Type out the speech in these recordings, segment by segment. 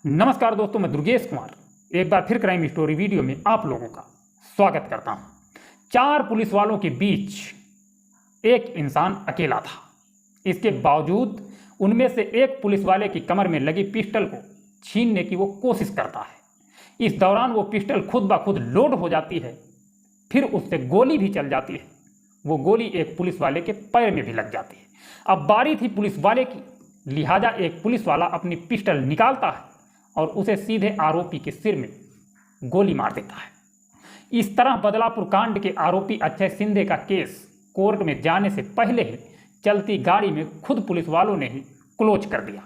नमस्कार दोस्तों, मैं दुर्गेश कुमार एक बार फिर क्राइम स्टोरी वीडियो में आप लोगों का स्वागत करता हूं। 4 पुलिस वालों के बीच एक इंसान अकेला था। इसके बावजूद उनमें से एक पुलिस वाले की कमर में लगी पिस्टल को छीनने की वो कोशिश करता है। इस दौरान वो पिस्टल खुद ब खुद लोड हो जाती है, फिर उससे गोली भी चल जाती है। वो गोली एक पुलिस वाले के पैर में भी लग जाती है। अब बारी थी पुलिस वाले की, लिहाजा एक पुलिस वाला अपनी पिस्टल निकालता है और उसे सीधे आरोपी के सिर में गोली मार देता है। इस तरह बदलापुर कांड के आरोपी अक्षय सिंधे का केस कोर्ट में जाने से पहले ही चलती गाड़ी में खुद पुलिस वालों ने ही क्लोज कर दिया।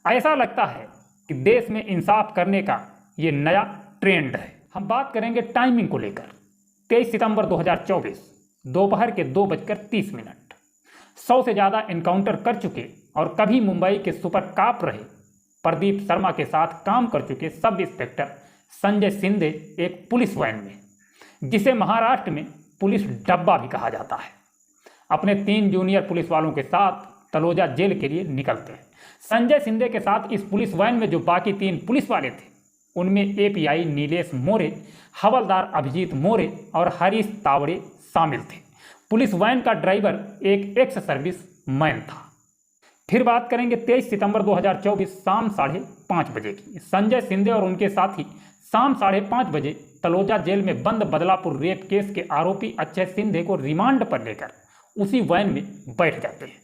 ऐसा लगता है कि देश में इंसाफ करने का ये नया ट्रेंड है। हम बात करेंगे टाइमिंग को लेकर। 23 सितंबर 2024 दोपहर के 2:30 मिनट। 100 से ज़्यादा एनकाउंटर कर चुके और कभी मुंबई के सुपर कॉप रहे प्रदीप शर्मा के साथ काम कर चुके सब इंस्पेक्टर संजय सिंधे एक पुलिस वैन में, जिसे महाराष्ट्र में पुलिस डब्बा भी कहा जाता है, अपने 3 जूनियर पुलिस वालों के साथ तलोजा जेल के लिए निकलते हैं। संजय सिंधे के साथ इस पुलिस वैन में जो बाकी 3 पुलिस वाले थे, उनमें एपीआई नीलेश मोरे, हवलदार अभिजीत मोरे और हरीश तावड़े शामिल थे। पुलिस वैन का ड्राइवर एक एक्स सर्विस मैन था। फिर बात करेंगे 23 सितंबर 2024 शाम 5:30 बजे की। संजय सिंधे और उनके साथी शाम 5:30 बजे तलोजा जेल में बंद बदलापुर रेप केस के आरोपी अक्षय सिंधे को रिमांड पर लेकर उसी वैन में बैठ जाते हैं।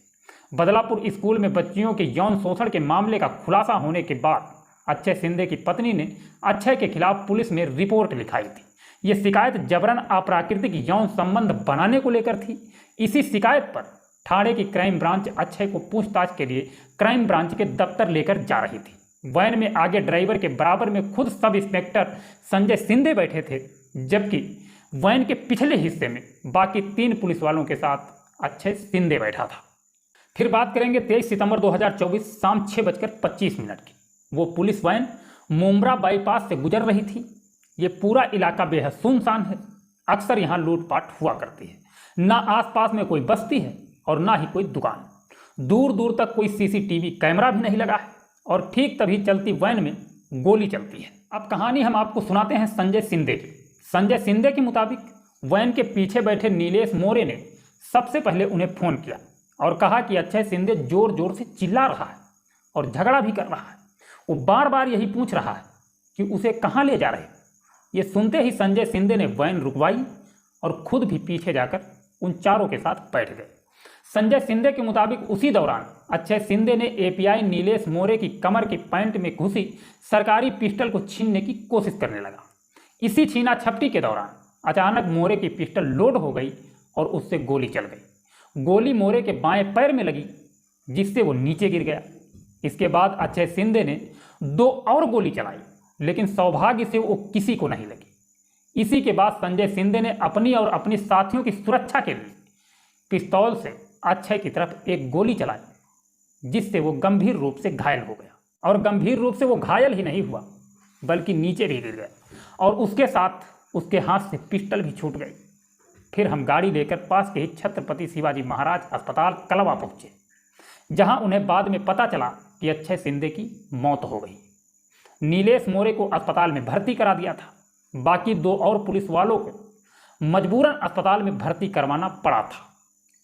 बदलापुर स्कूल में बच्चियों के यौन शोषण के मामले का खुलासा होने के बाद अक्षय सिंधे की पत्नी ने अक्षय के खिलाफ पुलिस में रिपोर्ट लिखाई थी। ये शिकायत जबरन अप्राकृतिक यौन संबंध बनाने को लेकर थी। इसी शिकायत पर ठाणे की क्राइम ब्रांच अक्षय को पूछताछ के लिए क्राइम ब्रांच के दफ्तर लेकर जा रही थी। वैन में आगे ड्राइवर के बराबर में खुद सब इंस्पेक्टर संजय सिंधे बैठे थे, जबकि वैन के पिछले हिस्से में बाकी 3 पुलिस वालों के साथ अक्षय सिंधे बैठा था। फिर बात करेंगे 23 सितंबर 2024 शाम 6:25 की। वो पुलिस वैन मुंब्रा बाईपास से गुजर रही थी। ये पूरा इलाका बेहद सुनसान है। अक्सर यहाँ लूटपाट हुआ करती है। ना आसपास में कोई बस्ती है और ना ही कोई दुकान। दूर दूर तक कोई सीसीटीवी कैमरा भी नहीं लगा है और ठीक तभी चलती वैन में गोली चलती है। अब कहानी हम आपको सुनाते हैं संजय सिंधे की। संजय सिंधे के मुताबिक वैन के पीछे बैठे नीलेश मोरे ने सबसे पहले उन्हें फ़ोन किया और कहा कि अक्षय सिंधे जोर जोर से चिल्ला रहा है और झगड़ा भी कर रहा है। वो बार बार यही पूछ रहा है कि उसे कहाँ ले जा रहे हो। ये सुनते ही संजय सिंधे ने वैन रुकवाई और खुद भी पीछे जाकर उन चारों के साथ बैठ गए। संजय सिंधे के मुताबिक उसी दौरान अक्षय सिंधे ने एपीआई नीलेश मोरे की कमर की पैंट में घुसी सरकारी पिस्टल को छीनने की कोशिश करने लगा। इसी छीना झपटी के दौरान अचानक मोरे की पिस्टल लोड हो गई और उससे गोली चल गई। गोली मोरे के बाएं पैर में लगी, जिससे वो नीचे गिर गया। इसके बाद अक्षय सिंधे ने 2 और गोली चलाई, लेकिन सौभाग्य से वो किसी को नहीं लगी। इसी के बाद संजय सिंधे ने अपनी और अपने साथियों की सुरक्षा के लिए पिस्तौल से अक्षय की तरफ एक गोली चलाई, जिससे वो गंभीर रूप से घायल हो गया। और गंभीर रूप से वो घायल ही नहीं हुआ, बल्कि नीचे भी गिर गया और उसके साथ उसके हाथ से पिस्टल भी छूट गई। फिर हम गाड़ी लेकर पास के ही छत्रपति शिवाजी महाराज अस्पताल कलवा पहुँचे, जहाँ उन्हें बाद में पता चला कि अक्षय सिंधे की मौत हो गई। नीलेश मोरे को अस्पताल में भर्ती करा दिया था। बाकी 2 और पुलिस वालों को मजबूरन अस्पताल में भर्ती करवाना पड़ा था,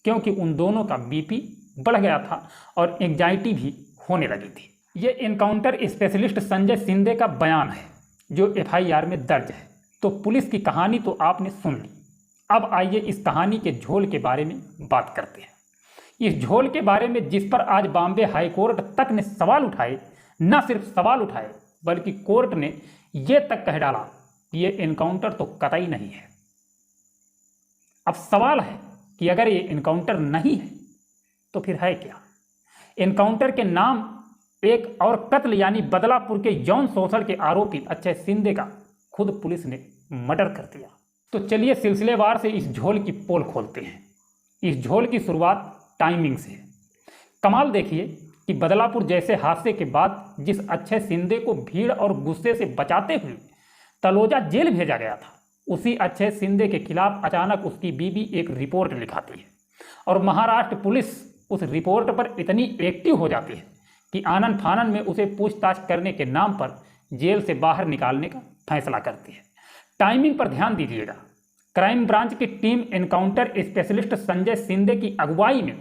क्योंकि उन दोनों का बीपी बढ़ गया था और एंजाइटी भी होने लगी थी। ये एनकाउंटर स्पेशलिस्ट संजय सिंधे का बयान है, जो एफआईआर में दर्ज है। तो पुलिस की कहानी तो आपने सुन ली। अब आइए इस कहानी के झोल के बारे में बात करते हैं। इस झोल के बारे में जिस पर आज बॉम्बे हाईकोर्ट तक ने सवाल उठाए, न सिर्फ सवाल उठाए बल्कि कोर्ट ने यह तक कह डाला कि ये एनकाउंटर तो कतई नहीं है। अब सवाल है कि अगर ये एनकाउंटर नहीं है तो फिर है क्या? एनकाउंटर के नाम एक और कत्ल यानी बदलापुर के यौन शोषण के आरोपी अक्षय सिंधे का खुद पुलिस ने मर्डर कर दिया। तो चलिए सिलसिलेवार से इस झोल की पोल खोलते हैं। इस झोल की शुरुआत टाइमिंग से है। कमाल देखिए कि बदलापुर जैसे हादसे के बाद जिस अक्षय सिंधे को भीड़ और गुस्से से बचाते हुए तलोजा जेल भेजा गया था, उसी अक्षय सिंधे के खिलाफ अचानक उसकी बीवी एक रिपोर्ट लिखाती है और महाराष्ट्र पुलिस उस रिपोर्ट पर इतनी एक्टिव हो जाती है कि आनन फानन में उसे पूछताछ करने के नाम पर जेल से बाहर निकालने का फैसला करती है। टाइमिंग पर ध्यान दीजिएगा। क्राइम ब्रांच की team encounter specialist Sanjay Shinde की अगुवाई में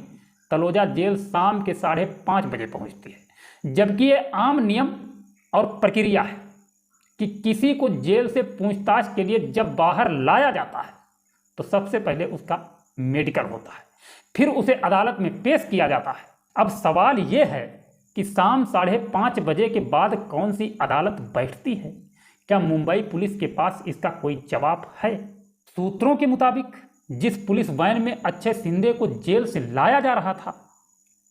तलोजा जेल शाम के 5:30 बजे पहुंचती है, जबकि ये आम नियम और प्रक्रिया है कि किसी को जेल से पूछताछ के लिए जब बाहर लाया जाता है तो सबसे पहले उसका मेडिकल होता है, फिर उसे अदालत में पेश किया जाता है। अब सवाल ये है कि शाम 5:30 बजे के बाद कौन सी अदालत बैठती है? क्या मुंबई पुलिस के पास इसका कोई जवाब है? सूत्रों के मुताबिक जिस पुलिस वैन में अक्षय शिंदे को जेल से लाया जा रहा था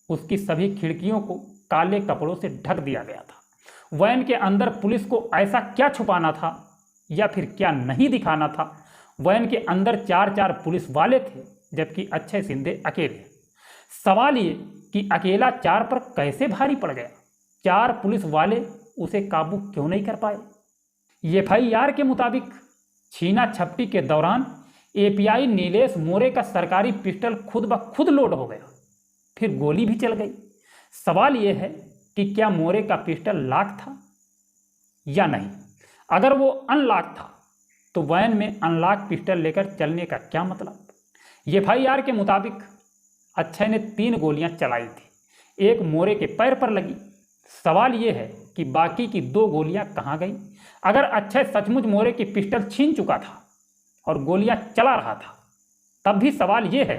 उसकी सभी खिड़कियों को काले कपड़ों से ढक दिया गया था। वैन के अंदर पुलिस को ऐसा क्या छुपाना था या फिर क्या नहीं दिखाना था? वैन के अंदर 4 पुलिस वाले थे, जबकि अक्षय शिंदे अकेले। सवाल ये कि अकेला 4 पर कैसे भारी पड़ गया? 4 पुलिस वाले उसे काबू क्यों नहीं कर पाए? एफआईआर के मुताबिक छीना झपटी के दौरान एपीआई नीलेश मोरे का सरकारी पिस्टल खुद ब खुद लोड हो गया, फिर गोली भी चल गई। सवाल यह है कि क्या मोरे का पिस्टल लॉक था या नहीं? अगर वो अनलॉक था तो वैन में अनलॉक पिस्टल लेकर चलने का क्या मतलब? एफआईआर के मुताबिक अक्षय ने 3 गोलियां चलाई थी, एक मोरे के पैर पर लगी। सवाल यह है कि बाकी की 2 गोलियां कहां गई? अगर अक्षय सचमुच मोरे की पिस्टल छीन चुका था और गोलियां चला रहा था, तब भी सवाल यह है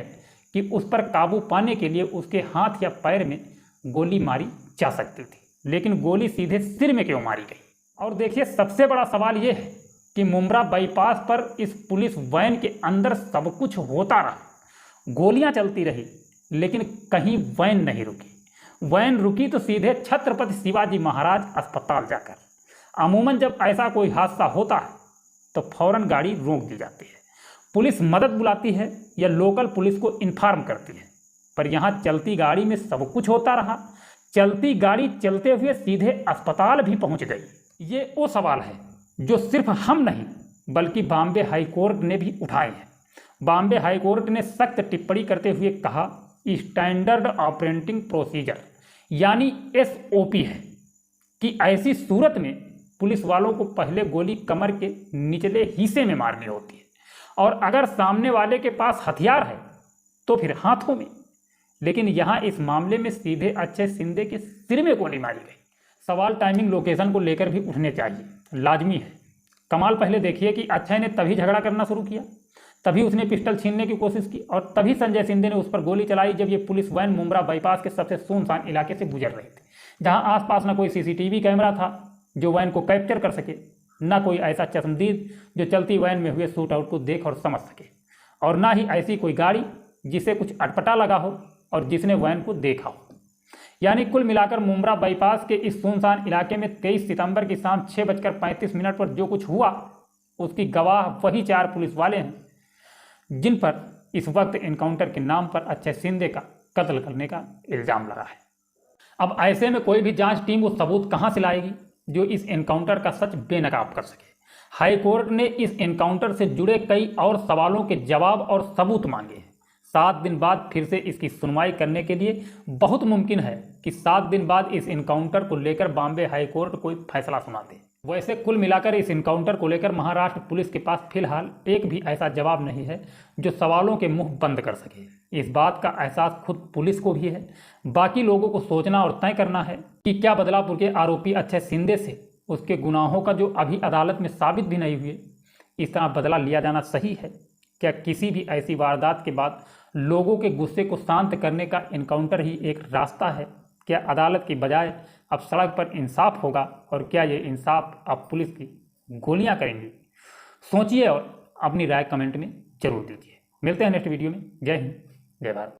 कि उस पर काबू पाने के लिए उसके हाथ या पैर में गोली मारी जा सकती थी, लेकिन गोली सीधे सिर में क्यों मारी गई? और देखिए, सबसे बड़ा सवाल यह है कि मुंब्रा बाईपास पर इस पुलिस वैन के अंदर सब कुछ होता रहा, गोलियां चलती रही, लेकिन कहीं वैन नहीं रुकी। वैन रुकी तो सीधे छत्रपति शिवाजी महाराज अस्पताल जाकर। अमूमन जब ऐसा कोई हादसा होता है तो फौरन गाड़ी रोक दी जाती है, पुलिस मदद बुलाती है या लोकल पुलिस को इन्फॉर्म करती है, पर यहाँ चलती गाड़ी में सब कुछ होता रहा। चलती गाड़ी चलते हुए सीधे अस्पताल भी पहुँच गई। ये वो सवाल है जो सिर्फ हम नहीं बल्कि बॉम्बे हाईकोर्ट ने भी उठाए हैं। बॉम्बे हाईकोर्ट ने सख्त टिप्पणी करते हुए कहा, स्टैंडर्ड ऑपरेटिंग प्रोसीजर यानी SOP है कि ऐसी सूरत में पुलिस वालों को पहले गोली कमर के निचले हिस्से में मारनी होती है, और अगर सामने वाले के पास हथियार है तो फिर हाथों में। लेकिन यहाँ इस मामले में सीधे अक्षय शिंदे के सिर में गोली मारी गई। सवाल टाइमिंग लोकेशन को लेकर भी उठने चाहिए, लाजमी है। कमाल पहले देखिए कि अक्षय ने तभी झगड़ा करना शुरू किया, तभी उसने पिस्टल छीनने की कोशिश की, और तभी संजय शिंदे ने उस पर गोली चलाई जब ये पुलिस वैन मुंब्रा बाईपास के सबसे सुनसान इलाके से गुजर रही थी, जहां आसपास न कोई CCTV कैमरा था जो वैन को कैप्चर कर सके, न कोई ऐसा चश्मदीद जो चलती वैन में हुए शूट आउट को देख और समझ सके, और ना ही ऐसी कोई गाड़ी जिसे कुछ अटपटा लगा हो और जिसने वैन को देखा हो। यानी कुल मिलाकर मुंब्रा बाईपास के इस सुनसान इलाके में 23 सितंबर की शाम 6:35 पर जो कुछ हुआ उसकी गवाह वही 4 पुलिस वाले हैं जिन पर इस वक्त एनकाउंटर के नाम पर अक्षय शिंदे का कत्ल करने का इल्ज़ाम लगा है। अब ऐसे में कोई भी जांच टीम वो सबूत कहां से लाएगी जो इस एनकाउंटर का सच बेनकाब कर सके? हाईकोर्ट ने इस एनकाउंटर से जुड़े कई और सवालों के जवाब और सबूत मांगे हैं। 7 दिन बाद फिर से इसकी सुनवाई करने के लिए बहुत मुमकिन है कि 7 दिन बाद इस एनकाउंटर को लेकर बॉम्बे हाईकोर्ट कोई फैसला सुना दे। वैसे कुल मिलाकर इस एनकाउंटर को लेकर महाराष्ट्र पुलिस के पास फिलहाल एक भी ऐसा जवाब नहीं है जो सवालों के मुंह बंद कर सके। इस बात का एहसास खुद पुलिस को भी है, बाकी लोगों को सोचना और तय करना है कि क्या बदलापुर के आरोपी अक्षय शिंदे से उसके गुनाहों का जो अभी अदालत में साबित भी नहीं हुए, इस तरह बदला लिया जाना सही है? क्या किसी भी ऐसी वारदात के बाद लोगों के गुस्से को शांत करने का एनकाउंटर ही एक रास्ता है? क्या अदालत की बजाय अब सड़क पर इंसाफ होगा, और क्या ये इंसाफ अब पुलिस की गोलियां करेंगी? सोचिए और अपनी राय कमेंट में जरूर दीजिए। मिलते हैं नेक्स्ट वीडियो में। जय हिंद, जय भारत।